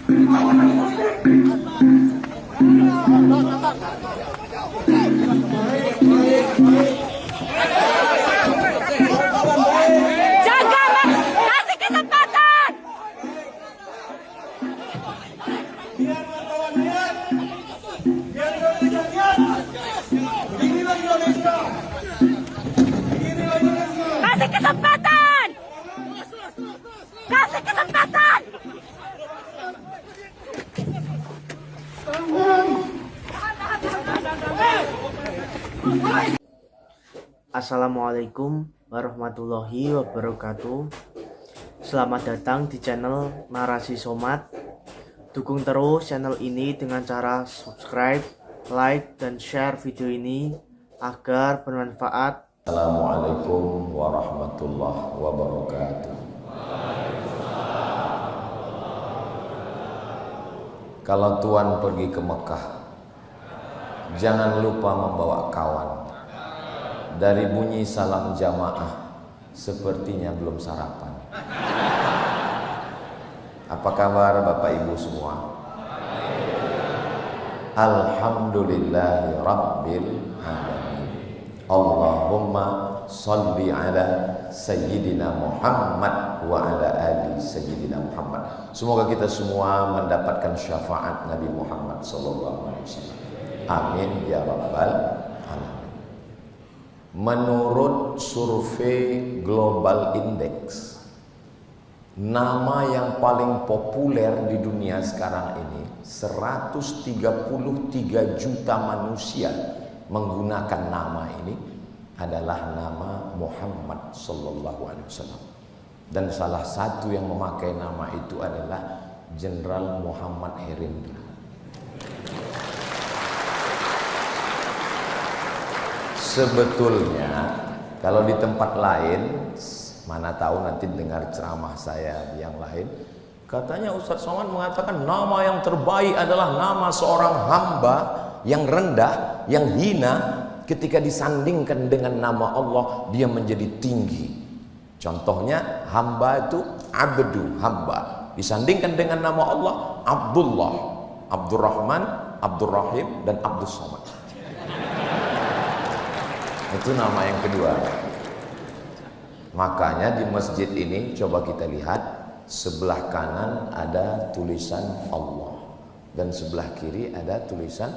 Jangan kasih kesempatan. Biar wartawan lihat, biar Indonesia lihat. Inilah Indonesia. Inilah Indonesia. Kasih kesempatan. Kasih kesempatan. Assalamualaikum warahmatullahi wabarakatuh. Selamat datang di channel Narasi Somat. Dukung terus channel ini dengan cara subscribe, like, dan share video ini agar bermanfaat. Assalamualaikum warahmatullahi wabarakatuh. Kalau Tuan pergi ke Mekah, jangan lupa membawa kawan. Dari bunyi salam jamaah, sepertinya belum sarapan. Apa kabar Bapak Ibu semua? Alhamdulillahi Rabbil Alamin. Allahumma salli ala Sayyidina Muhammad wa ala ali Sayyidina Muhammad. Semoga kita semua mendapatkan syafaat Nabi Muhammad sallallahu alaihi wasallam. Amin ya rabbal alamin. Menurut survei Global Index, nama yang paling populer di dunia sekarang ini, 133 juta manusia menggunakan nama ini, adalah nama Muhammad sallallahu alaihi wasallam. Dan salah satu yang memakai nama itu adalah Jenderal Muhammad Herindra. Sebetulnya kalau di tempat lain, mana tahu nanti dengar ceramah saya yang lain, katanya Ustadz Somad mengatakan nama yang terbaik adalah nama seorang hamba yang rendah, yang hina. Ketika disandingkan dengan nama Allah, dia menjadi tinggi. Contohnya hamba itu abdu, hamba. Disandingkan dengan nama Allah, Abdullah, Abdurrahman, Abdurrahim, dan Abdus Somad. Itu nama yang kedua. Makanya di masjid ini coba kita lihat, sebelah kanan ada tulisan Allah dan sebelah kiri ada tulisan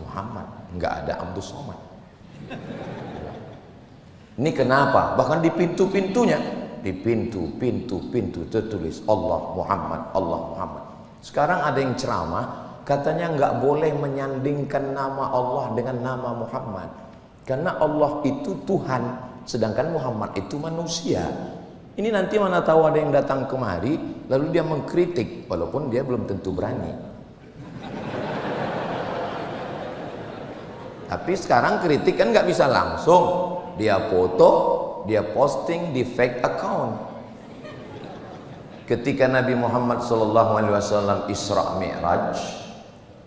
Muhammad, enggak ada Abdus Somad. Ini kenapa? Bahkan di pintu-pintunya, di pintu tertulis Allah Muhammad, Allah Muhammad. Sekarang ada yang ceramah, katanya enggak boleh menyandingkan nama Allah dengan nama Muhammad. Karena Allah itu Tuhan, sedangkan Muhammad itu manusia. Ini nanti mana tahu ada yang datang kemari, lalu dia mengkritik, walaupun dia belum tentu berani. Tapi sekarang kritik kan nggak bisa langsung, dia foto, dia posting di fake account. Ketika Nabi Muhammad SAW Isra Mi'raj,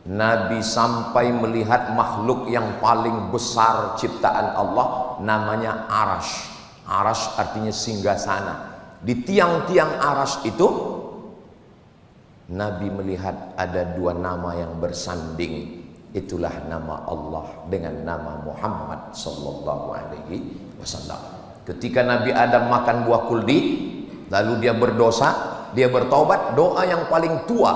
Nabi sampai melihat makhluk yang paling besar ciptaan Allah, namanya Arash. Arash artinya singgasana. Di tiang-tiang Arash itu, Nabi melihat ada dua nama yang bersanding. Itulah nama Allah dengan nama Muhammad sallallahu alaihi wasallam. Ketika Nabi Adam makan buah kuldi, lalu dia berdosa, dia bertobat, doa yang paling tua,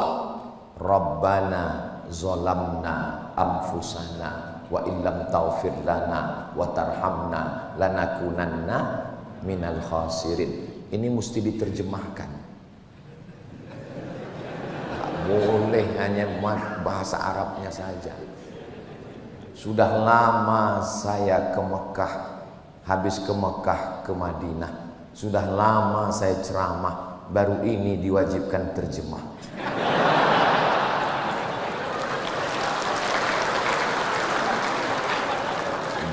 Rabbana zolamna anfusana wa illam taufir lana wa tarhamna lanakunanna minal khasirin. Ini mesti diterjemahkan. Boleh hanya bahasa Arabnya saja. Sudah lama saya ke Mekah, habis ke Mekah ke Madinah. Sudah lama saya ceramah, baru ini diwajibkan terjemah.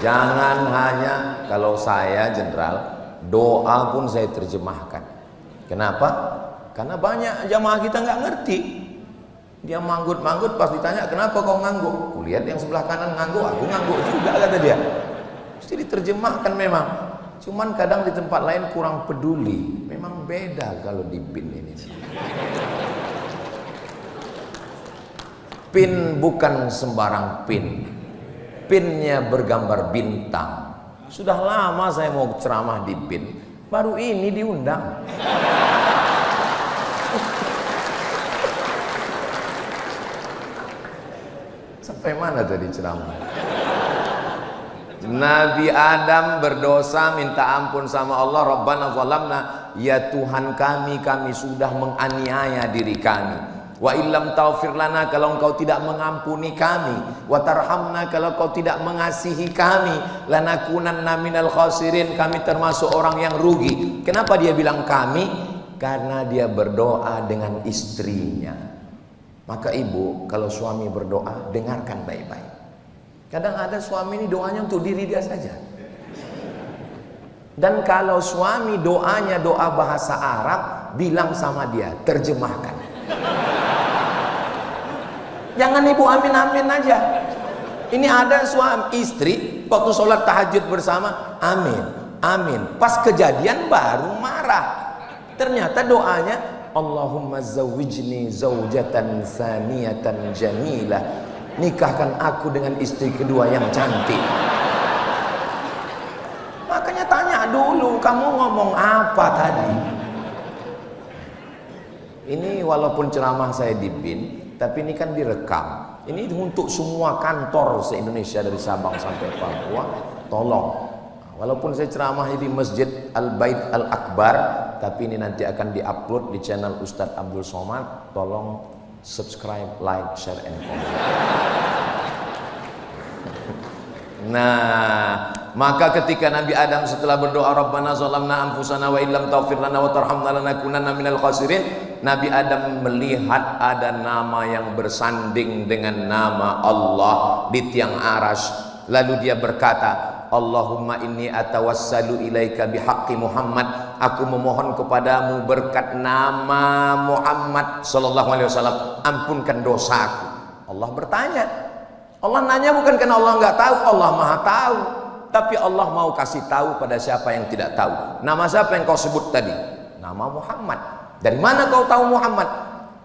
Jangan hanya kalau saya jenderal, doa pun saya terjemahkan. Kenapa? Karena banyak jamaah kita nggak ngerti. Dia manggut-manggut, pas ditanya kenapa kau ngangguk? Kulihat yang sebelah kanan ngangguk, aku ngangguk juga, kata dia. Mesti diterjemahkan memang. Cuman kadang di tempat lain kurang peduli. Memang beda kalau di BIN ini. Pin bukan sembarang pin. Pinnya bergambar bintang. Sudah lama saya mau ceramah di pin, baru ini diundang. Sampai mana tadi ceramah? Nabi Adam berdosa, minta ampun sama Allah. Rabbana zalamna, ya Tuhan kami sudah menganiaya diri kami. Wa illam taufir lana, kalau engkau tidak mengampuni kami, wa tarhamna, kalau engkau tidak mengasihi kami, lanakunanna minal khasirin, kami termasuk orang yang rugi. Kenapa dia bilang kami? Karena dia berdoa dengan istrinya. Maka ibu, kalau suami berdoa, dengarkan baik-baik. Kadang ada suami ini doanya untuk diri dia saja. Dan kalau suami doanya doa bahasa Arab, bilang sama dia, terjemahkan. Jangan ibu amin-amin aja. Ini ada suami istri waktu sholat tahajud bersama, amin, amin. Pas kejadian baru marah. Ternyata doanya, Allahumma zawwijni zawjatan saniyatan jamilah. Nikahkan aku dengan istri kedua yang cantik. Makanya tanya dulu, kamu ngomong apa tadi? Ini walaupun ceramah saya di PIN, tapi ini kan direkam. Ini untuk semua kantor se-Indonesia dari Sabang sampai Papua. Tolong, walaupun saya ceramah di Masjid Al-Bait Al-Akbar, tapi ini nanti akan diupload di channel Ustadz Abdul Somad. Tolong subscribe, like, share, and comment. Nah, maka ketika Nabi Adam setelah berdoa Rabbana zalamna anfusana wa illam taghfir lana wa tarhamna lanakunanna minal khasirin, Nabi Adam melihat ada nama yang bersanding dengan nama Allah di tiang aras. Lalu dia berkata, Allahumma inni atawassalu ilaika bihaqqi Muhammad, aku memohon kepadamu berkat nama Muhammad sallallahu alaihi wasallam, ampunkan dosaku. Allah bertanya, Allah nanya bukan karena Allah nggak tahu, Allah maha tahu, tapi Allah mau kasih tahu pada siapa yang tidak tahu. Nama siapa yang kau sebut tadi? Nama Muhammad. Dari mana kau tahu Muhammad?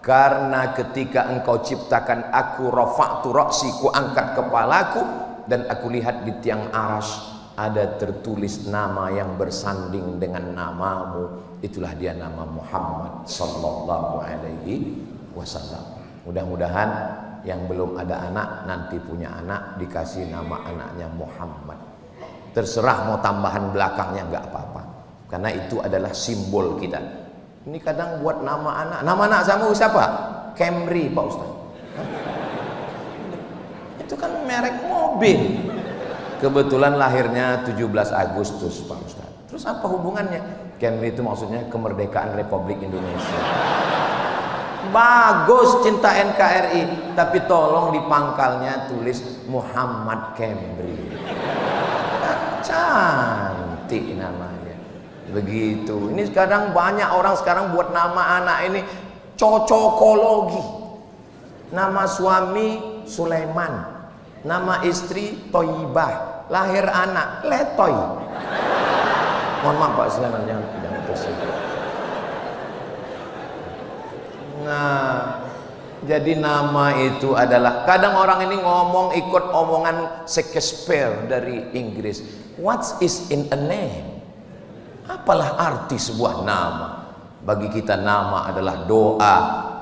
Karena ketika engkau ciptakan aku, rafa'tu ra'si, ku angkat kepalaku, dan aku lihat di tiang aras ada tertulis nama yang bersanding dengan namamu. Itulah dia nama Muhammad sallallahu alaihi wasallam. Mudah-mudahan yang belum ada anak nanti punya anak dikasih nama anaknya Muhammad. Terserah mau tambahan belakangnya nggak apa-apa, karena itu adalah simbol kita. Ini kadang buat nama anak. Nama anak kamu siapa? Camry, Pak Ustaz. Itu kan merek mobil. Kebetulan lahirnya 17 Agustus, Pak Ustaz. Terus apa hubungannya? Camry itu maksudnya kemerdekaan Republik Indonesia. Bagus, cinta NKRI, tapi tolong di pangkalnya tulis Muhammad Camry. Cantik namanya. Begitu. Ini sekarang banyak orang sekarang buat nama anak ini cocokologi. Nama suami Sulaiman, nama istri Toyibah, lahir anak Letoy. Mohon maaf Pak Sulaiman, jangan tersinggung. Nah, jadi nama itu adalah, kadang orang ini ngomong ikut omongan Shakespeare dari Inggris. What is in a name? Apalah arti sebuah nama? Bagi kita nama adalah doa.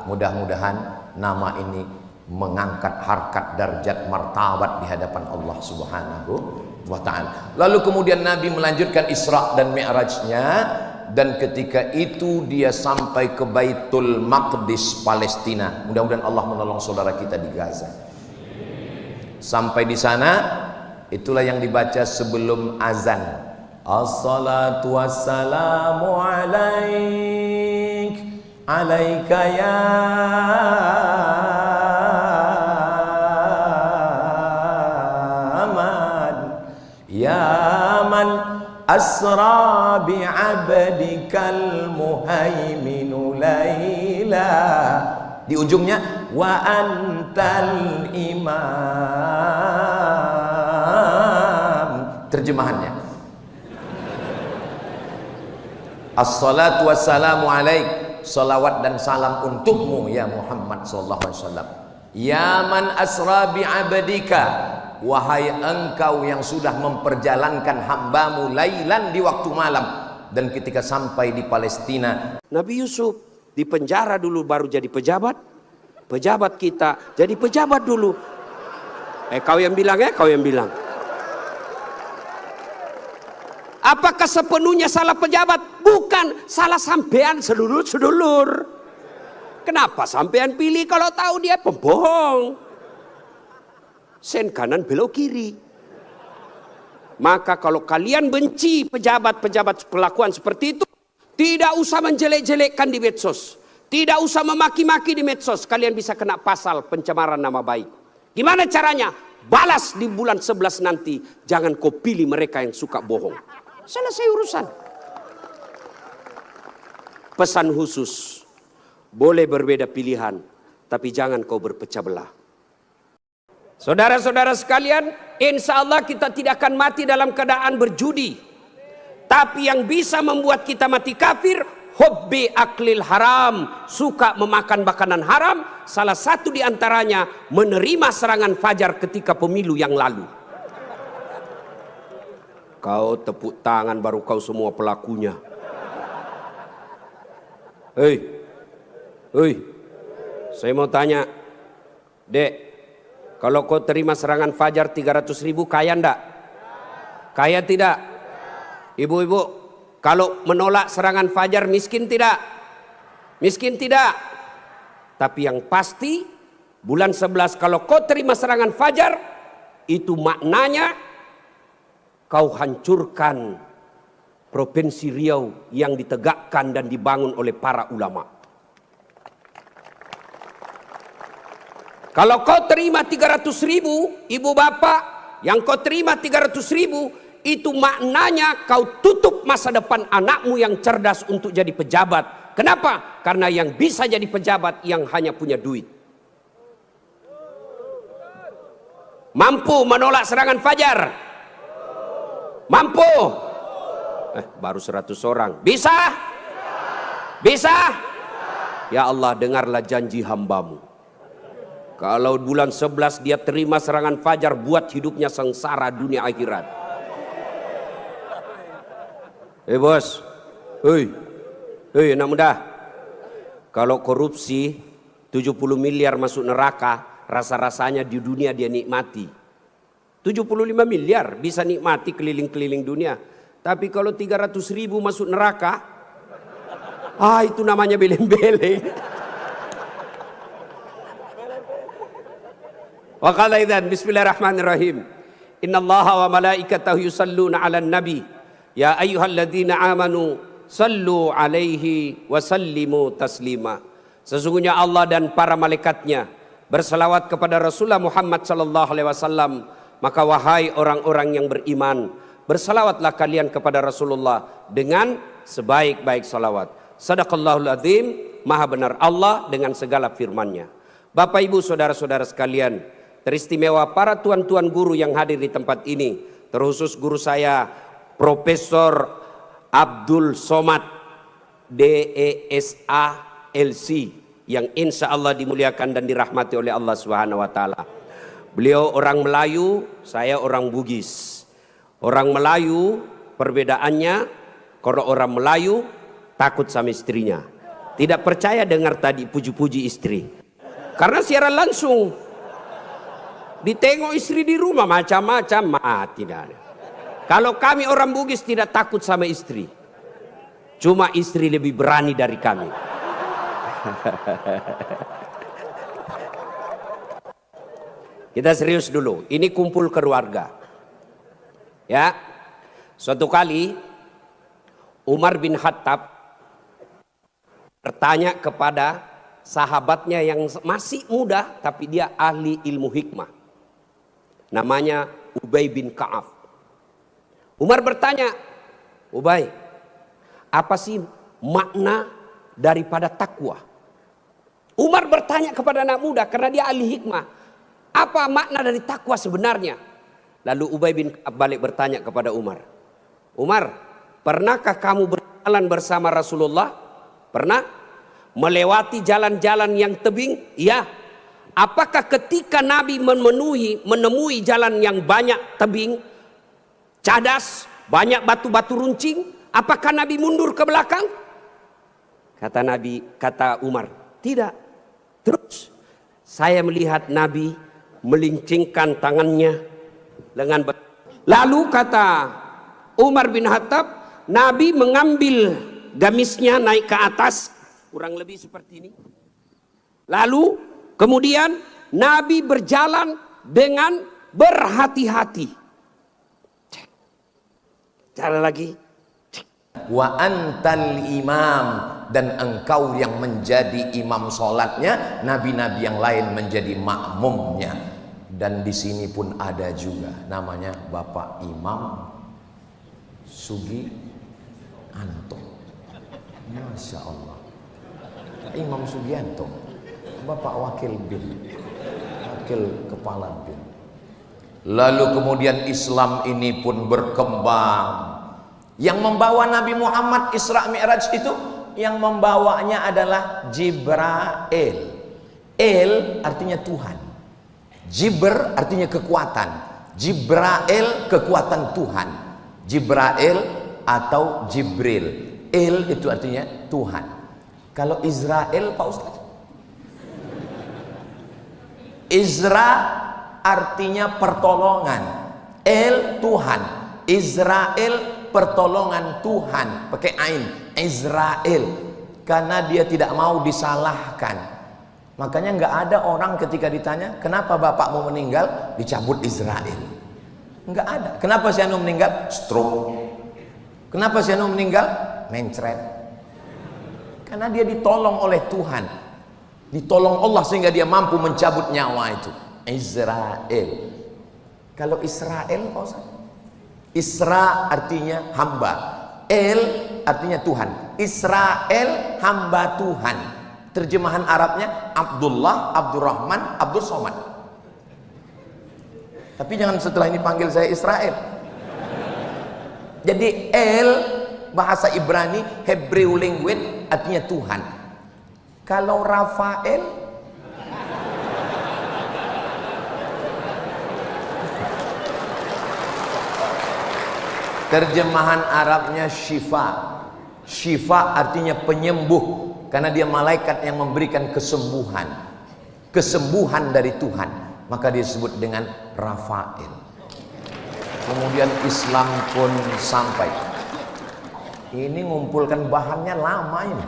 Mudah-mudahan nama ini mengangkat harkat, darjat, martabat di hadapan Allah Subhanahu wa ta'ala. Lalu kemudian Nabi melanjutkan Isra dan Mi'rajnya. Dan ketika itu dia sampai ke Baitul Maqdis, Palestina. Mudah-mudahan Allah menolong saudara kita di Gaza. Sampai di sana, itulah yang dibaca sebelum azan. Assalatu wassalamu alaik, alaika ya man, ya man asra bi'abdikal muhaiminu laila. Di ujungnya wa antal imam. Terjemahannya, as-salatu wassalamu alaik, salawat dan salam untukmu ya Muhammad sallallahu alaihi wasallam. Ya man asra bi abadika, wahai engkau yang sudah memperjalankan hambamu lailan di waktu malam. Dan ketika sampai di Palestina, Nabi Yusuf di penjara dulu baru jadi pejabat. Pejabat kita jadi pejabat dulu. Kau yang bilang kau yang bilang. Apakah sepenuhnya salah pejabat? Bukan, salah sampean sedulur-sedulur. Kenapa sampean pilih kalau tahu dia pembohong? Sen kanan belok kiri. Maka kalau kalian benci pejabat-pejabat kelakuan seperti itu, tidak usah menjelek-jelekkan di medsos. Tidak usah memaki-maki di medsos. Kalian bisa kena pasal pencemaran nama baik. Gimana caranya? Balas di bulan 11 nanti. Jangan kau pilih mereka yang suka bohong. Selesai urusan. Pesan khusus. Boleh berbeda pilihan, tapi jangan kau berpecah belah. Saudara-saudara sekalian, insya Allah kita tidak akan mati dalam keadaan berjudi. Tapi yang bisa membuat kita mati kafir, hobbi aklil haram, suka memakan makanan haram. Salah satu di antaranya menerima serangan fajar ketika pemilu yang lalu. Kau tepuk tangan baru kau semua pelakunya. Hei, saya mau tanya, Dek, kalau kau terima serangan fajar 300.000, kaya ndak? Kaya tidak? Ibu-ibu, kalau menolak serangan fajar miskin tidak? Miskin tidak? Tapi yang pasti, bulan 11 kalau kau terima serangan fajar, itu maknanya kau hancurkan Provinsi Riau yang ditegakkan dan dibangun oleh para ulama. Kalau kau terima 300.000, ibu bapak, yang kau terima 300.000, itu maknanya kau tutup masa depan anakmu yang cerdas untuk jadi pejabat. Kenapa? Karena yang bisa jadi pejabat yang hanya punya duit. Mampu menolak serangan fajar? Mampu? Baru 100 orang. Bisa? Bisa? Ya Allah, dengarlah janji hambamu. Kalau bulan 11 dia terima serangan fajar, buat hidupnya sengsara dunia akhirat. Bos, anak muda, kalau korupsi 70 miliar masuk neraka, rasa-rasanya di dunia dia nikmati. 75 miliar bisa nikmati keliling-keliling dunia. Tapi kalau 300.000 masuk neraka, itu namanya beleng-beleng. Wa qala idzan bismillahirrahmanirrahim. Innallaha wa malaikatahu yusalluna 'alan nabi. Ya ayyuhalladzina amanu sallu 'alaihi wa sallimu taslima. Sesungguhnya Allah dan para malaikatnya berselawat kepada Rasulullah Muhammad sallallahu alaihi wasallam. Maka wahai orang-orang yang beriman, bersalawatlah kalian kepada Rasulullah dengan sebaik-baik salawat. Sadaqallahul azim, maha benar Allah dengan segala firman-Nya. Bapak Ibu saudara-saudara sekalian, teristimewa para tuan-tuan guru yang hadir di tempat ini, terkhusus guru saya Profesor Abdul Somad DESA LC yang insya Allah dimuliakan dan dirahmati oleh Allah Subhanahu wa taala. Beliau orang Melayu, saya orang Bugis. Orang Melayu perbedaannya, kalau orang Melayu takut sama istrinya, tidak percaya dengar tadi puji-puji istri, karena siaran langsung ditengok istri di rumah macam-macam, tidak ada. Kalau kami orang Bugis tidak takut sama istri, cuma istri lebih berani dari kami. Kita serius dulu, ini kumpul keluarga. Ya, suatu kali Umar bin Khattab bertanya kepada sahabatnya yang masih muda, tapi dia ahli ilmu hikmah. Namanya Ubay bin Ka'ab. Umar bertanya, Ubay, apa sih makna daripada takwa? Umar bertanya kepada anak muda karena dia ahli hikmah. Apa makna dari takwa sebenarnya? Lalu Ubay bin Ka'ab balik bertanya kepada Umar. Umar, pernahkah kamu berjalan bersama Rasulullah? Pernah? Melewati jalan-jalan yang tebing? Iya. apakah ketika Nabi menemui jalan yang banyak tebing, cadas, banyak batu-batu runcing, apakah Nabi mundur ke belakang? Kata Umar, tidak. Terus saya melihat Nabi melincingkan tangannya dengan lalu kata Umar bin Khattab, Nabi mengambil gamisnya naik ke atas, kurang lebih seperti ini. Lalu kemudian Nabi berjalan dengan berhati-hati. Cara lagi. Wa antal imam, dan engkau yang menjadi imam solatnya, nabi-nabi yang lain menjadi makmumnya. Dan di sini pun ada juga namanya Bapak Imam Sugianto. Masya Allah, Imam Sugianto, Bapak Wakil BIN, Wakil Kepala BIN. Lalu kemudian Islam ini pun berkembang. Yang membawa Nabi Muhammad Isra Mi'raj itu, yang membawanya adalah Jibril. El artinya Tuhan, Jibr artinya kekuatan, Jibril kekuatan Tuhan, Jibril atau Jibril. El itu artinya Tuhan. Kalau Israel, Pak Ustaz, Izra artinya pertolongan, El Tuhan, Israel pertolongan Tuhan, pakai ain, Israel, karena dia tidak mau disalahkan. Makanya nggak ada orang ketika ditanya kenapa bapakmu meninggal dicabut Israel, nggak ada. Kenapa si Anu meninggal? Stroke. Kenapa si Anu meninggal? Mencret. Karena dia ditolong oleh Tuhan, ditolong Allah sehingga dia mampu mencabut nyawa itu. Israel. Kalau Israel, Pak Ustaz, Isra artinya hamba, El artinya Tuhan. Israel hamba Tuhan. Terjemahan Arabnya Abdullah, Abdurrahman, Abdul Somad. Tapi jangan setelah ini panggil saya Israel. Jadi El bahasa Ibrani, Hebrew language artinya Tuhan. Kalau Rafael, terjemahan Arabnya Syifa. Syifa artinya penyembuh, karena dia malaikat yang memberikan kesembuhan. Kesembuhan dari Tuhan, maka disebut dengan Rafael. Kemudian Islam pun sampai. Ini ngumpulkan bahannya lama ini.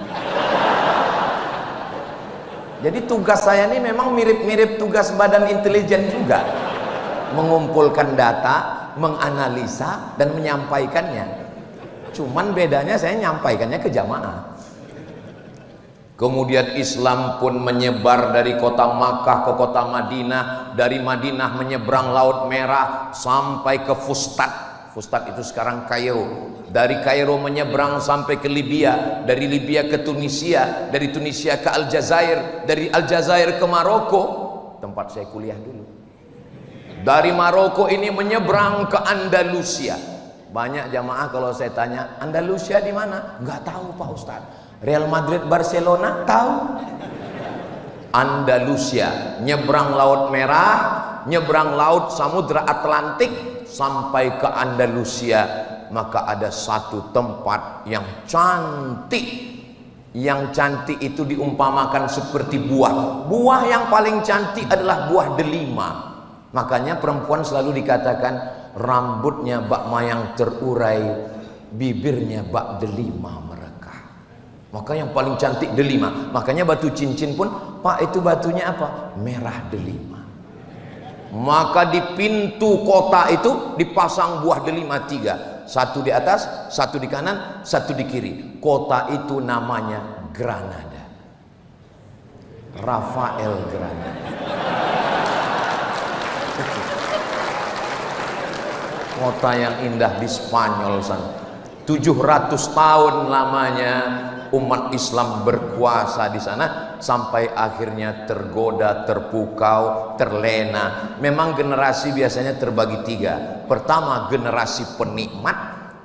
Jadi tugas saya ini memang mirip-mirip tugas badan intelijen juga. Mengumpulkan data, menganalisa dan menyampaikannya. Cuman bedanya saya menyampaikannya ke jamaah. Kemudian Islam pun menyebar dari kota Makkah ke kota Madinah, dari Madinah menyeberang Laut Merah sampai ke Fustat. Fustat itu sekarang Kairo. Dari Kairo menyeberang sampai ke Libya, dari Libya ke Tunisia, dari Tunisia ke Aljazair, dari Aljazair ke Maroko, tempat saya kuliah dulu. Dari Maroko ini menyeberang ke Andalusia. Banyak jamaah kalau saya tanya, Andalusia di mana? Nggak tahu Pak Ustaz. Real Madrid, Barcelona? Tahu. Andalusia, nyebrang Laut Merah, nyebrang Laut Samudra Atlantik sampai ke Andalusia. Maka ada satu tempat yang cantik. Yang cantik itu diumpamakan seperti buah. Buah yang paling cantik adalah buah delima. Makanya perempuan selalu dikatakan rambutnya bak mayang terurai, bibirnya bak delima merekah. Maka yang paling cantik delima. Makanya batu cincin pun, Pak, itu batunya apa? Merah delima. Maka di pintu kota itu dipasang buah delima 3. Satu di atas, satu di kanan, satu di kiri. Kota itu namanya Granada. Rafael Granada. Kota yang indah di Spanyol sana. 700 tahun lamanya umat Islam berkuasa di sana, sampai akhirnya tergoda, terpukau, terlena. Memang generasi biasanya terbagi 3. Pertama generasi penikmat,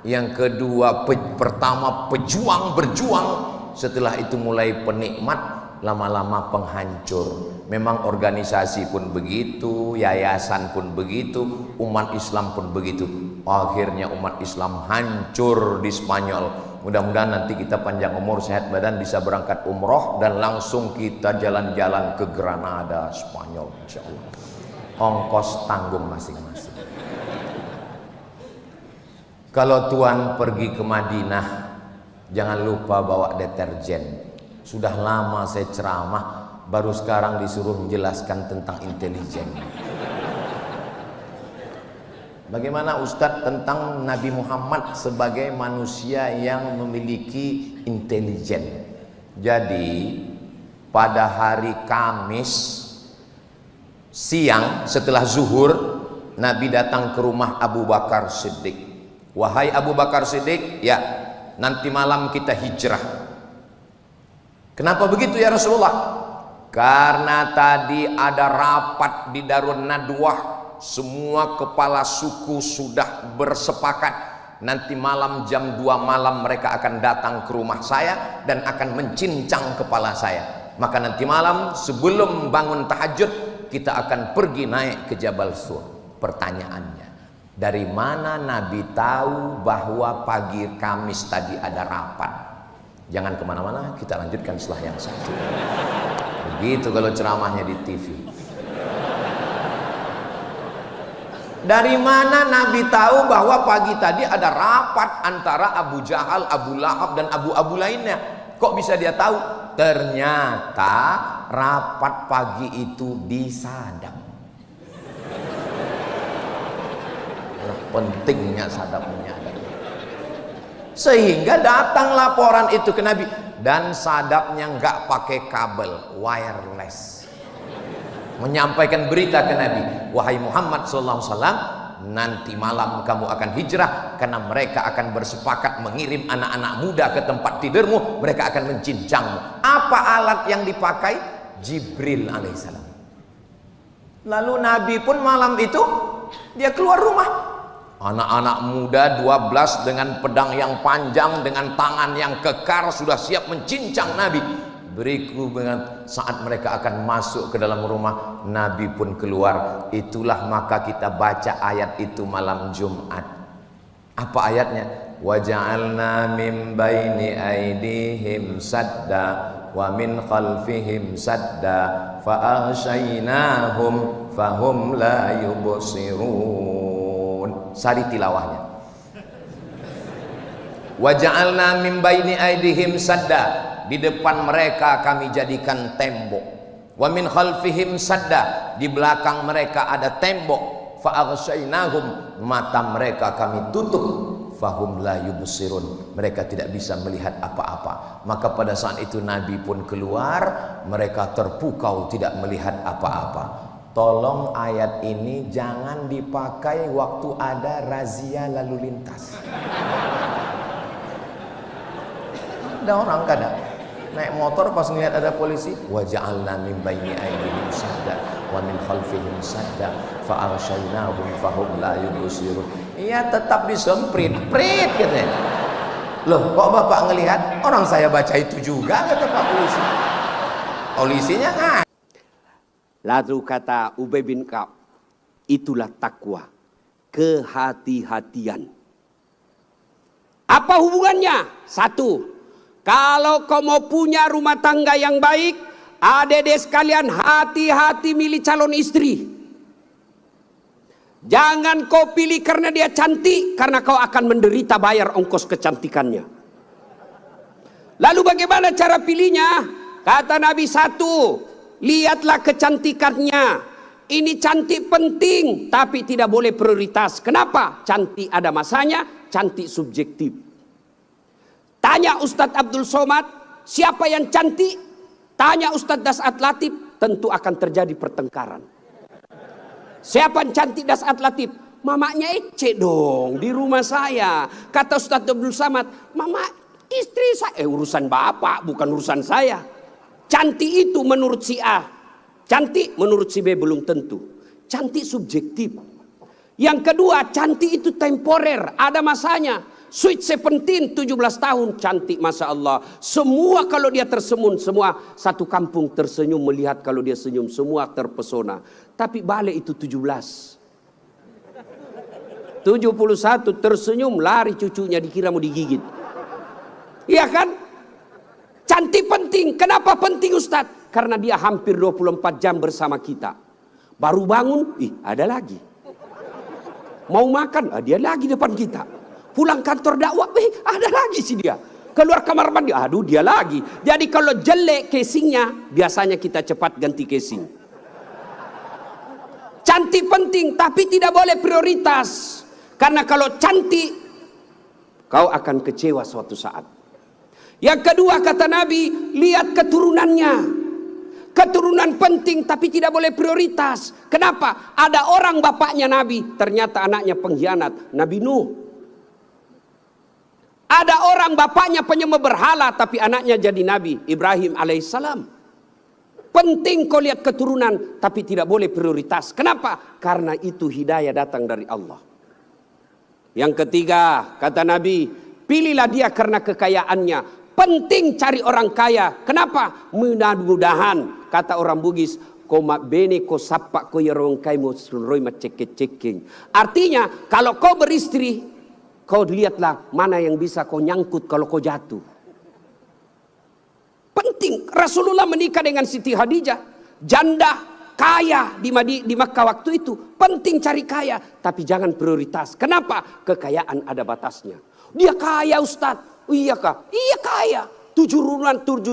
yang kedua pertama pejuang berjuang, setelah itu mulai penikmat, lama-lama penghancur. Memang organisasi pun begitu, yayasan pun begitu, umat Islam pun begitu. Akhirnya umat Islam hancur di Spanyol. Mudah-mudahan nanti kita panjang umur, sehat badan, bisa berangkat umroh dan langsung kita jalan-jalan ke Granada, Spanyol, insya Allah. Ongkos tanggung masing-masing. Kalau tuan pergi ke Madinah, jangan lupa bawa deterjen. Sudah lama saya ceramah, baru sekarang disuruh menjelaskan tentang intelijen. Bagaimana Ustadz tentang Nabi Muhammad sebagai manusia yang memiliki intelijen. Jadi pada hari Kamis siang setelah zuhur, Nabi datang ke rumah Abu Bakar Siddiq. Wahai Abu Bakar Siddiq, ya, nanti malam kita hijrah. Kenapa begitu ya Rasulullah? Karena tadi ada rapat di Darun Nadwah, semua kepala suku sudah bersepakat nanti malam jam 2 malam mereka akan datang ke rumah saya dan akan mencincang kepala saya. Maka nanti malam sebelum bangun tahajud kita akan pergi naik ke Jabal Sur. Pertanyaannya, dari mana Nabi tahu bahwa pagi Kamis tadi ada rapat? Jangan kemana-mana, kita lanjutkan setelah yang satu. Begitu kalau ceramahnya di TV. Dari mana Nabi tahu bahwa pagi tadi ada rapat antara Abu Jahal, Abu Lahab, dan Abu lainnya? Kok bisa dia tahu? Ternyata rapat pagi itu disadap. Nah, pentingnya sadapnya. Sehingga datang laporan itu ke Nabi, dan sadapnya nggak pakai kabel, wireless. Menyampaikan berita ke Nabi, wahai Muhammad SAW, nanti malam kamu akan hijrah karena mereka akan bersepakat mengirim anak-anak muda ke tempat tidurmu, mereka akan mencincangmu. Apa alat yang dipakai? Jibril alaihissalam. Lalu Nabi pun malam itu dia keluar rumah. Anak-anak muda 12 dengan pedang yang panjang, dengan tangan yang kekar, sudah siap mencincang Nabi. Berikut saat mereka akan masuk ke dalam rumah, Nabi pun keluar. Itulah maka kita baca ayat itu malam Jumat. Apa ayatnya? Waja'alna min baini aidihim sadda wa min khalfihim sadda fa aghshaynahum fahum la yubsirun. Sari tilawahnya. Waja'alna min baini aidihim sadda, di depan mereka kami jadikan tembok. Wa min khalfihim sadda, di belakang mereka ada tembok. Fa aghshaynahum, mata mereka kami tutup. Fahum la yubsirun, mereka tidak bisa melihat apa-apa. Maka pada saat itu Nabi pun keluar, mereka terpukau tidak melihat apa-apa. Tolong ayat ini jangan dipakai waktu ada razia lalu lintas. Ada orang kadang naik motor pas ngeliat ada polisi, wa ja'alna min baini aydihim sadda wa min khalfihim sadda fa aghshaynahum fahum la yubsirun. Iya, tetap disemprit prit katanya. Loh, kok Bapak ngelihat? Orang saya baca itu juga, kata Pak polisi. Polisinya kan. Lalu kata Ubay bin Ka'ab, itulah takwa, kehati-hatian. Apa hubungannya? Satu, kalau kau mau punya rumah tangga yang baik, adik-adik sekalian, hati-hati milih calon istri. Jangan kau pilih karena dia cantik, karena kau akan menderita bayar ongkos kecantikannya. Lalu bagaimana cara pilihnya? Kata Nabi, satu, lihatlah kecantikannya. Ini cantik penting, tapi tidak boleh prioritas. Kenapa? Cantik ada masanya, cantik subjektif. Tanya Ustadz Abdul Somad, siapa yang cantik? Tanya Ustadz Das'at Latif, tentu akan terjadi pertengkaran. Siapa yang cantik Das'at Latif? Mamanya Ece dong, di rumah saya. Kata Ustadz Abdul Somad, mama istri saya, urusan bapak, bukan urusan saya. Cantik itu menurut si A, cantik menurut si B belum tentu. Cantik subjektif. Yang kedua, cantik itu temporer, ada masanya. Sweet 17 17 tahun, cantik Masya Allah. Semua kalau dia tersenyum, semua satu kampung tersenyum melihat kalau dia senyum, semua terpesona. Tapi balik itu 17 71 tersenyum, lari cucunya dikira mau digigit. Iya kan? Cantik penting. Kenapa penting Ustadz? Karena dia hampir 24 jam bersama kita. Baru bangun, ada lagi. Mau makan, dia lagi depan kita. Pulang kantor dakwah, ada lagi sih dia. Keluar kamar mandi, aduh dia lagi. Jadi kalau jelek casingnya, biasanya kita cepat ganti casing. Cantik penting, tapi tidak boleh prioritas. Karena kalau cantik, kau akan kecewa suatu saat. Yang kedua kata Nabi, lihat keturunannya. Keturunan penting tapi tidak boleh prioritas. Kenapa? Ada orang bapaknya Nabi, ternyata anaknya pengkhianat. Nabi Nuh. Ada orang bapaknya penyembah berhala tapi anaknya jadi Nabi Ibrahim alaihissalam. Penting kau lihat keturunan tapi tidak boleh prioritas. Kenapa? Karena itu hidayah datang dari Allah. Yang ketiga kata Nabi, pilihlah dia karena kekayaannya. Penting cari orang kaya. Kenapa? Mudah-mudahan kata orang Bugis, koma bene ko sapak ko yarong kai mo sulroy macek-ceking. Artinya kalau kau beristri, kau lihatlah mana yang bisa kau nyangkut kalau kau jatuh. Penting. Rasulullah menikah dengan Siti Khadijah, janda kaya di Makkah waktu itu. Penting cari kaya, tapi jangan prioritas. Kenapa? Kekayaan ada batasnya. Dia kaya Ustadz. Iya kah? Iya kaya. 7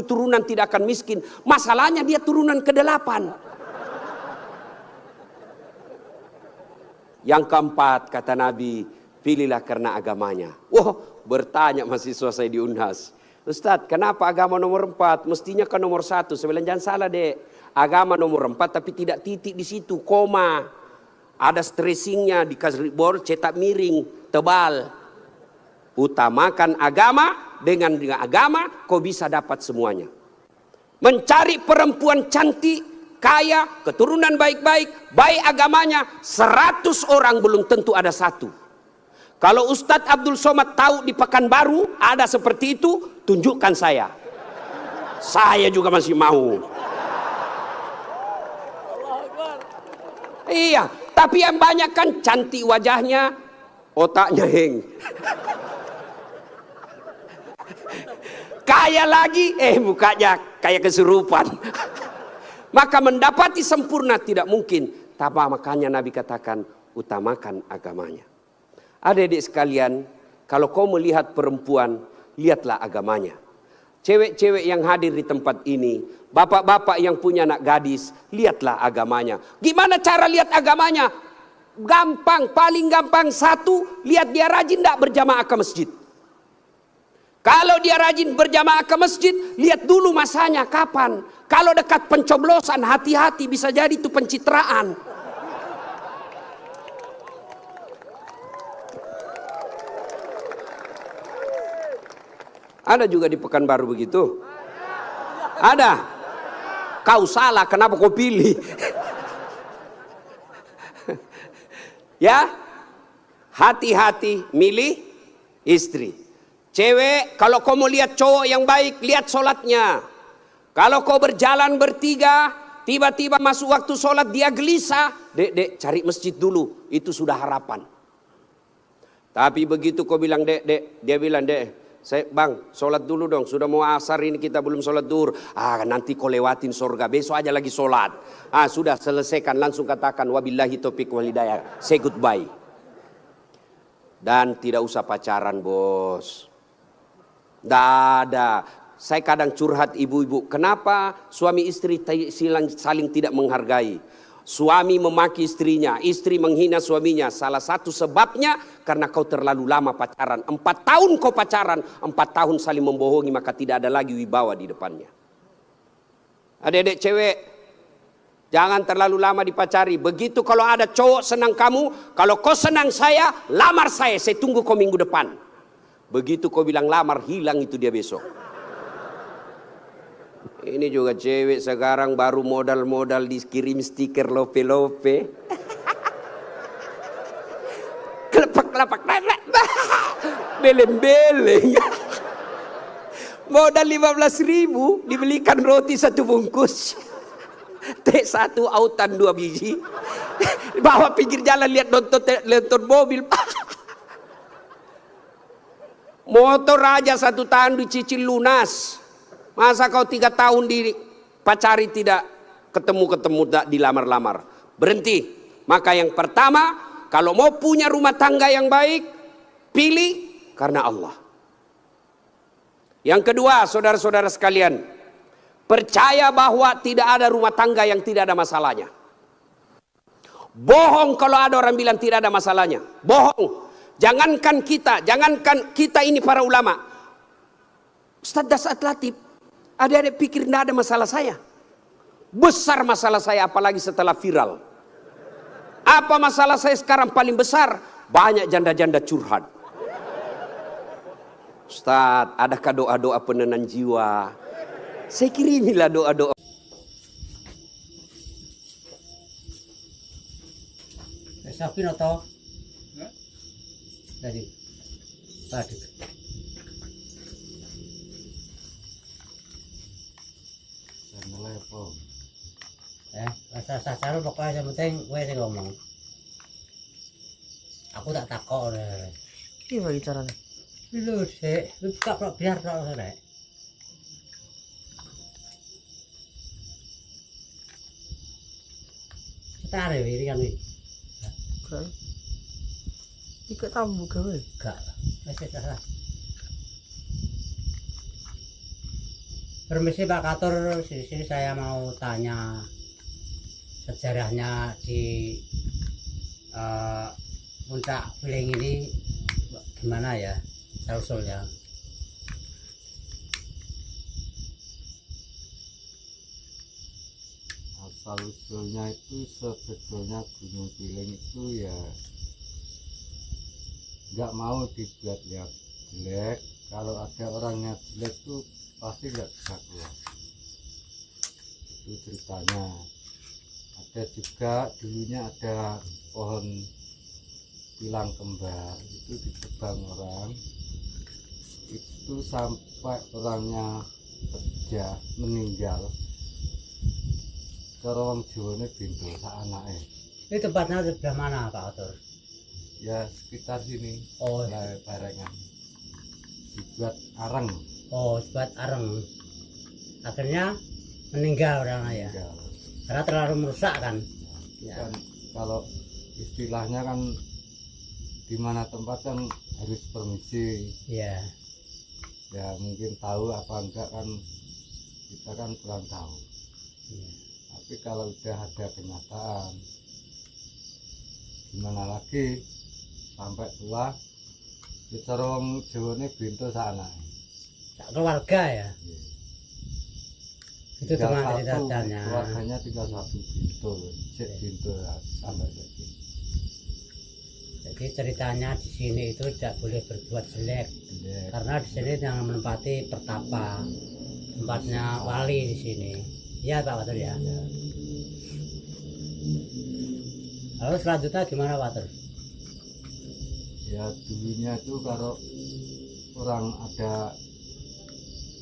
turunan tidak akan miskin. Masalahnya dia turunan ke-8. Yang keempat kata Nabi, pilihlah karena agamanya. Wah, bertanya mahasiswa saya di Unhas. Ustadz, kenapa agama nomor 4? Mestinya kan nomor 1. Saya bilang jangan salah dek. Agama nomor 4 tapi tidak titik di situ, koma. Ada stressingnya, dikasih board cetak miring, tebal. Utamakan agama, dengan agama kau bisa dapat semuanya. Mencari perempuan cantik, kaya, keturunan baik-baik, baik agamanya, 100 orang belum tentu ada 1. Kalau Ustadz Abdul Somad tahu di Pekanbaru ada seperti itu, tunjukkan saya. Saya juga masih mau. Iya, tapi yang banyak kan cantik wajahnya, otaknya heng. Kaya lagi, mukanya kayak kesurupan. Maka mendapati sempurna tidak mungkin. Tapi makanya Nabi katakan, utamakan agamanya. Adik-adik sekalian, kalau kau melihat perempuan, lihatlah agamanya. Cewek-cewek yang hadir di tempat ini, bapak-bapak yang punya anak gadis, lihatlah agamanya. Gimana cara lihat agamanya? Gampang, paling gampang. 1, lihat dia rajin tidak berjamaah ke masjid. Kalau dia rajin berjamaah ke masjid, lihat dulu masanya kapan. Kalau dekat pencoblosan, hati-hati, bisa jadi itu pencitraan. Ada juga di Pekanbaru begitu? Ada? Kau salah, kenapa kau pilih? Ya, hati-hati milih istri. Cewek, kalau kau mau lihat cowok yang baik, lihat sholatnya. Kalau kau berjalan bertiga, tiba-tiba masuk waktu sholat, dia gelisah. Dek, cari masjid dulu. Itu sudah harapan. Tapi begitu kau bilang, dek, dia bilang, dek, bang, sholat dulu dong. Sudah mau asar ini kita belum sholat duhur. Nanti kau lewatin surga. Besok aja lagi sholat. Sudah selesaikan. Langsung katakan, wabillahi taufiq wal hidayah. Say goodbye. Dan tidak usah pacaran, bos. Ada. Saya kadang curhat ibu-ibu. Kenapa suami istri saling tidak menghargai? Suami memaki istrinya, istri menghina suaminya. Salah satu sebabnya karena kau terlalu lama pacaran. 4 tahun kau pacaran, 4 tahun saling membohongi, maka tidak ada lagi wibawa di depannya. Adik-adik cewek, jangan terlalu lama dipacari. Begitu kalau ada cowok senang kamu, kalau kau senang saya, lamar saya tunggu kau minggu depan. Begitu kau bilang lamar, hilang itu dia besok. Ini juga cewek sekarang baru modal-modal dikirim stiker lope-lope. Kelepak-kelepak. beleng-beleng. Modal 15.000 dibelikan roti 1 bungkus. Teh 1 autan 2 biji. Bawa pinggir jalan lihat nonton mobil. Motor aja 1 tahun dicicil lunas. Masa kau 3 tahun dipacari tidak ketemu-ketemu, tak dilamar-lamar. Berhenti. Maka yang pertama, kalau mau punya rumah tangga yang baik, pilih karena Allah. Yang kedua, saudara-saudara sekalian, percaya bahwa tidak ada rumah tangga yang tidak ada masalahnya. Bohong kalau ada orang bilang tidak ada masalahnya. Bohong. Jangankan kita ini para ulama. Ustaz Dasat Latif, adik-adik pikir tidak ada masalah saya. Besar masalah saya, apalagi setelah viral. Apa masalah saya sekarang paling besar? Banyak janda-janda curhat. Ustaz, adakah doa-doa penenang jiwa? Saya kirimilah doa-doa. Sapi atau? Tadi. Tadi. Rasa pokoknya yang penting gue sih ngomong. Aku tak takut deh. Gimana caranya? Lu sih, lu buka biar rek. Tarik ini kan nih. Kan? Ikut tamu gawe. Enggak. Masih salah. Permisi Pak Katur, sini saya mau tanya sejarahnya di Puncak Beling ini gimana ya, usulnya? Asal usulnya itu sebetulnya Gunung Piling itu ya nggak mau dibuat yang jelek. Kalau ada orangnya jelek tuh pasti nggak bisa keluar. Itu ceritanya. Ada juga dulunya ada pohon pilang kembar, itu ditebang orang, itu sampai orangnya kerja meninggal. Cara wong Jawane bento sak anake. Ini tempatnya sebelah mana Pak Katur? Ya sekitar sini. Oh, barengan. Dibuat areng. oh buat areng. Akhirnya meninggal orangnya ya. Meninggal. Karena terlalu merusak kan. Ya. Kan kalau istilahnya kan di mana tempat kan harus permisi. Iya. Ya mungkin tahu apa enggak kan kita kan kurang tahu. Iya. Tapi kalau udah ada kenyataan, gimana lagi sampai tua, bicara wong Jawane bento sana. Tak keluarga ya. Itu teman ceritanya. Keluarganya tinggal 1 bento, cek bento sampai jadi. Jadi ceritanya di sini itu tidak boleh berbuat jelek, karena di sini yang menempati pertapa, tempatnya wali di sini. Iya Pak Katur ya. Lalu selanjutnya gimana Pak Katur? Ya dulunya itu kalau orang ada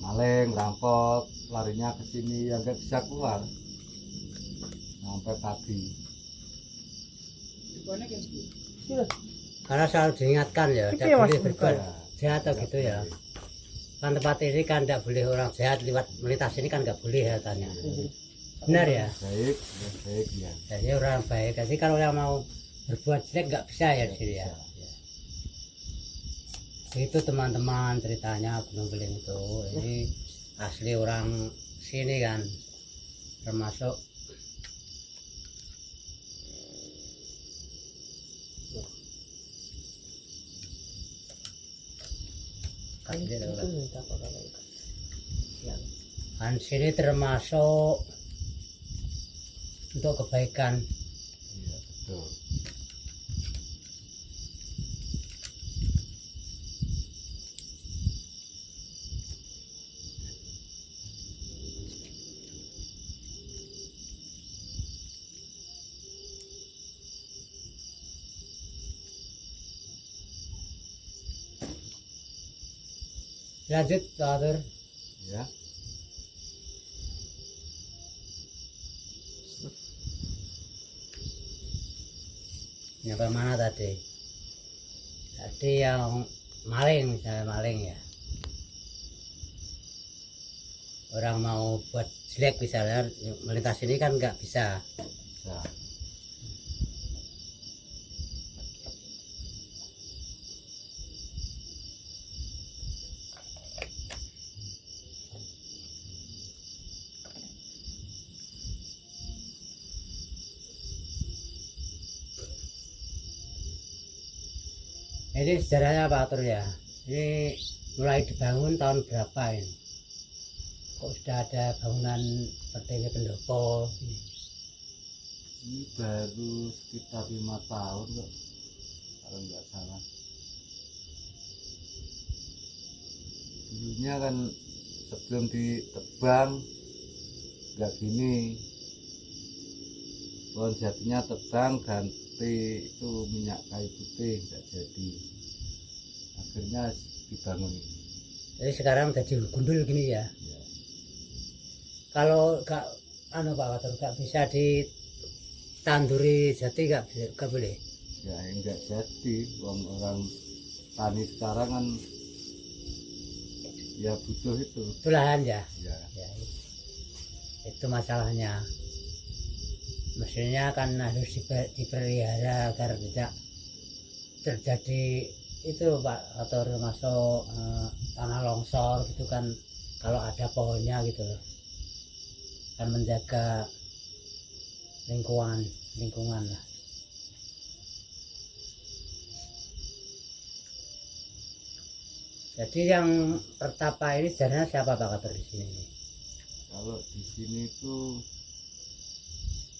maling, rampok, larinya ke sini yang nggak bisa keluar sampai pagi. Karena selalu diingatkan ya, tidak boleh berbuat jahat atau gitu ya. Kan tempat ini kan tidak boleh orang jahat lewat melintas ini kan nggak boleh ya tanya. Benar ya? Baik, baik ya. Jadi orang baik. Jadi kalau yang mau berbuat jelek nggak bisa ya di sini ya. Itu teman-teman ceritanya Gunung Beling itu. Ini asli orang sini kan, termasuk kan sini termasuk untuk kebaikan. Iya betul. Lanjut Pak Atur. Ya. Nyampe mana tadi? Tadi yang maling, misalnya maling ya. Orang mau buat jelek misalnya melintas ini kan nggak bisa. Bisa. Ini sejarahnya Pak Atur ya. Ini mulai dibangun tahun berapa ini? Kok sudah ada bangunan seperti ini pendopo? Ini baru sekitar 5 tahun kok, kalau nggak salah. Dulunya kan sebelum ditebang nggak gini. Pohon jatinya tebang ganti itu minyak kayu putih, nggak jadi. Akhirnya dibangun ini. Jadi sekarang jadi gundul gini ya. Ya. Kalau nggak Pak Atur nggak bisa ditanduri jati nggak boleh. Ya enggak jadi, orang tani sekarang kan ya butuh itu. Itu lahan ya. Ya. Ya, itu masalahnya. Mestinya kan harus dipelihara agar tidak terjadi itu Pak Atur masuk tanah longsor gitu kan, kalau ada pohonnya gitu loh, kan menjaga lingkungan lah. Jadi yang pertapa ini sebenarnya siapa Pak Atur di sini? Kalau di sini itu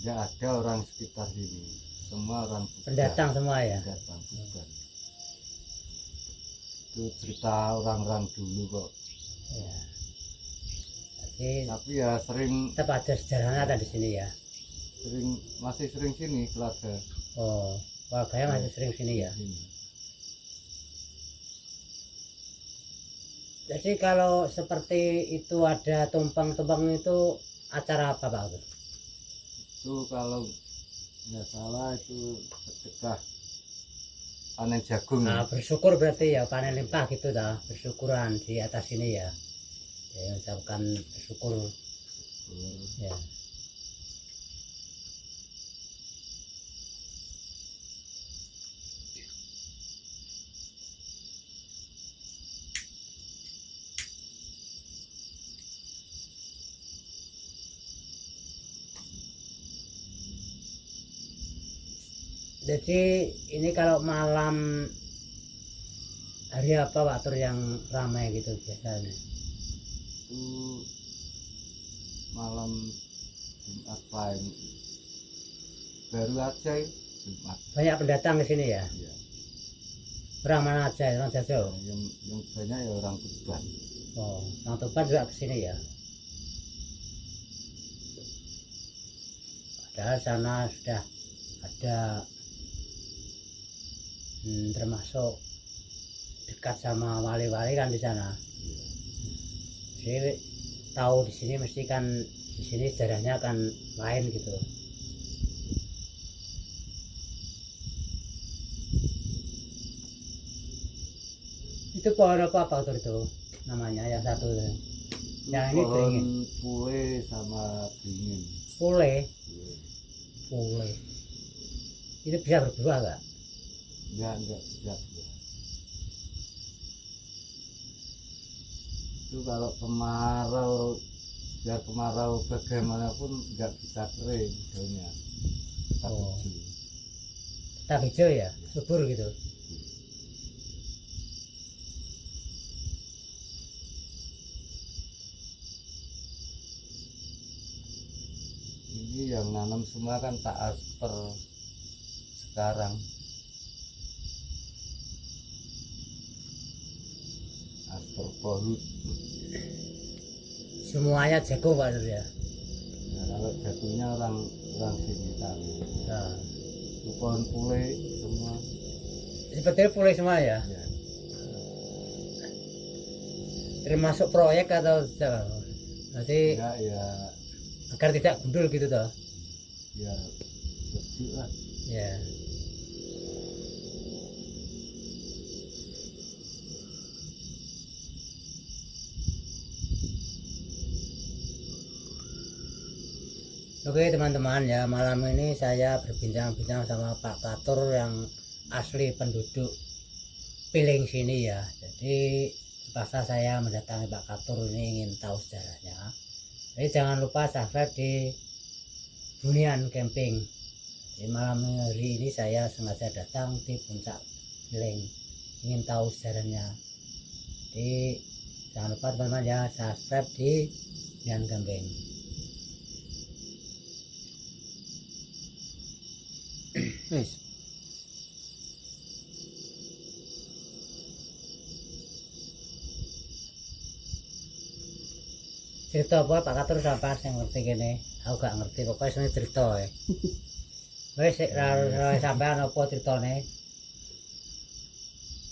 nggak ada orang sekitar sini, semua orang Pugan. Pendatang semua ya. Pendatang Pugan. Itu cerita orang-orang dulu kok. Ya. Jadi Tapi ya sering tetap ada sejarahnya ada di sini ya. masih sering sini keluarga. Oh, keluarganya masih sering sini ya. Sini. Jadi kalau seperti itu ada tumpeng-tumpeng itu acara apa Pak Atur? Itu kalau nggak salah itu ketika panen jagung. Nah, bersyukur berarti ya, panen limpah gitu dah, bersyukuran di atas ini ya. Ya, ucapkan bersyukur ya. Jadi ini kalau malam hari apa Pak Atur yang ramai gitu biasanya? Itu malam Jumat Pahing baru aja Jumat. Banyak pendatang ke sini ya? Ya. Orang mana aja, orang Jajo? Yang banyak ya orang Tuban. Oh, orang Tuban juga ke sini ya? Padahal sana sudah ada termasuk dekat sama wali-wali kan di sana. Jadi tahu di sini mesti kan di sini sejarahnya kan lain gitu. Itu pohon apa Pak Atur itu namanya yang satu itu? Yang ini Pohon beringin. pule sama beringin. Pule, Pule. pule. Itu bisa berbuah nggak? Enggak siap ya. Itu kalau kemarau, biar kemarau bagaimanapun nggak bisa kering daunnya. Tetap Oh. hijau. Tetap hijau ya, subur gitu. Ini yang nanam semua kan tak asper sekarang. Asper pohut. Semuanya jago Pak Atur ya. Nah, kalau jatuhnya orang sini tani. Nah, Itu pohon pule semua. seperti pule semua ya. Ya. termasuk proyek atau nanti ya agar tidak gundul gitu toh. ya sejuk lah. Ya. Oke teman-teman ya, malam ini saya berbincang-bincang sama Pak Katur yang asli penduduk Piling sini ya. Jadi terpaksa saya mendatangi Pak Katur ini ingin tahu sejarahnya. Jadi jangan lupa subscribe di Bunian Camping. Di malam hari ini saya sengaja datang di puncak Piling, ingin tahu sejarahnya. Jadi jangan lupa teman-teman ya, subscribe di Bunian Camping. Wis. Cerita apa Pak Katur sampai yang ngerti gini? Aku gak ngerti, pokoknya semuanya cerita ya. Wis sampean apa ceritane?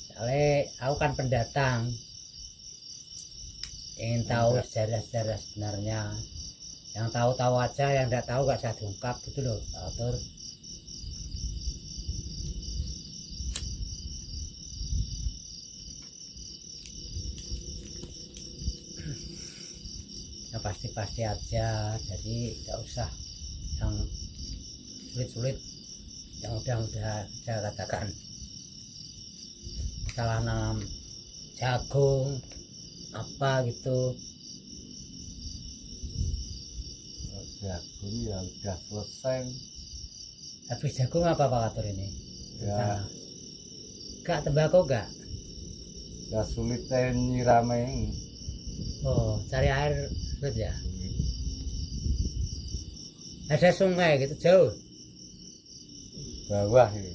Soalnya aku kan pendatang, ingin tahu sejarah-sejarah sebenarnya. Yang tahu-tahu aja, yang tidak tahu gak saya diungkap gitu loh Pak Katur. Ya pasti-pasti aja, jadi nggak usah yang sulit-sulit, yang mudah-mudah saya katakan. Salah nanam jagung apa gitu, Jagung ya udah selesai. habis jagung apa Pak Katur ini? Ya Gak tembakau gak? ya sulit nyirame. Oh cari air sulit ya? Ada sungai gitu jauh? Bawah ya.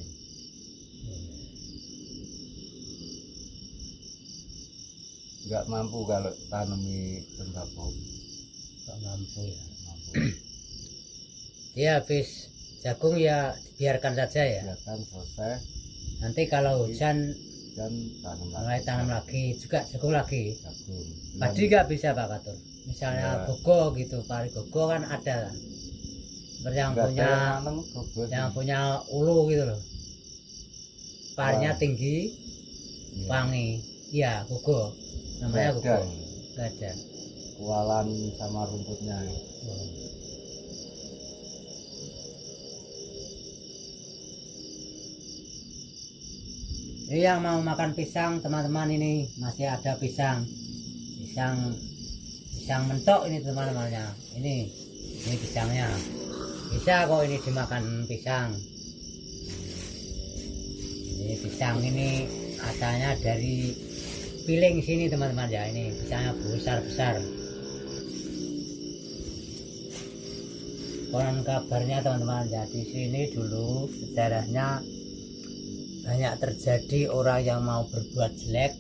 Nggak mampu kalau tanami tembakau. Gak mampu ya. Mampu. Dia habis jagung ya dibiarkan saja ya. Biarkan selesai Nanti kalau hujan dan tanam lagi. mulai tanam lagi juga jagung lagi. Jagung. Padi nggak bisa Pak Katur. Misalnya Ya. gogo gitu, pari gogo kan ada. Seperti yang Nggak punya ada yang nanam gogo sih. yang punya ulu gitu loh. Parinya Wah. tinggi, Iya. wangi. Iya, gogo. Namanya Nggak ada. gogo. Nggak ada. Kualan sama rumputnya. Oh. Ini yang mau makan pisang teman-teman, ini masih ada pisang mentok ini teman-temannya. Ini pisangnya bisa kok ini dimakan pisang. Ini pisang ini asalnya dari Piling sini teman-teman ya. Ini pisangnya besar-besar. Konon kabarnya teman-teman ya, di sini dulu sejarahnya banyak terjadi orang yang mau berbuat jelek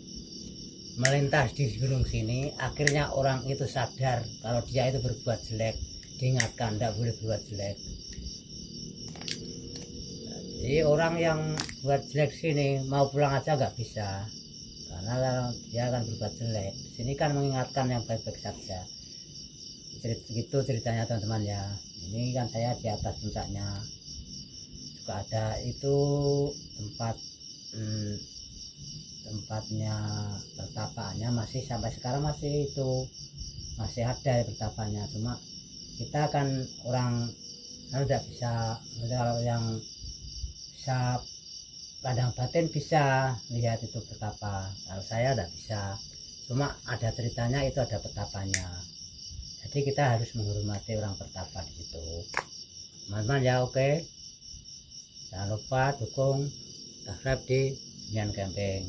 melintas di gunung sini. Akhirnya orang itu sadar kalau dia itu berbuat jelek, diingatkan tidak boleh berbuat jelek. Jadi orang yang buat jelek sini mau pulang aja nggak bisa, karena dia akan berbuat jelek. Di sini kan mengingatkan yang baik-baik saja. Gitu ceritanya teman-teman ya. Ini kan saya di atas puncaknya juga ada itu tempatnya pertapaannya, masih sampai sekarang masih itu masih ada pertapanya. Cuma kita kan orang tidak bisa, kalau yang bisa pandang batin bisa lihat itu betapa, kalau saya tidak bisa. Cuma ada ceritanya, itu ada betapanya, jadi kita harus menghormati orang bertapa di situ teman-teman ya. Oke, jangan lupa dukung subscribe di Bunian Camping.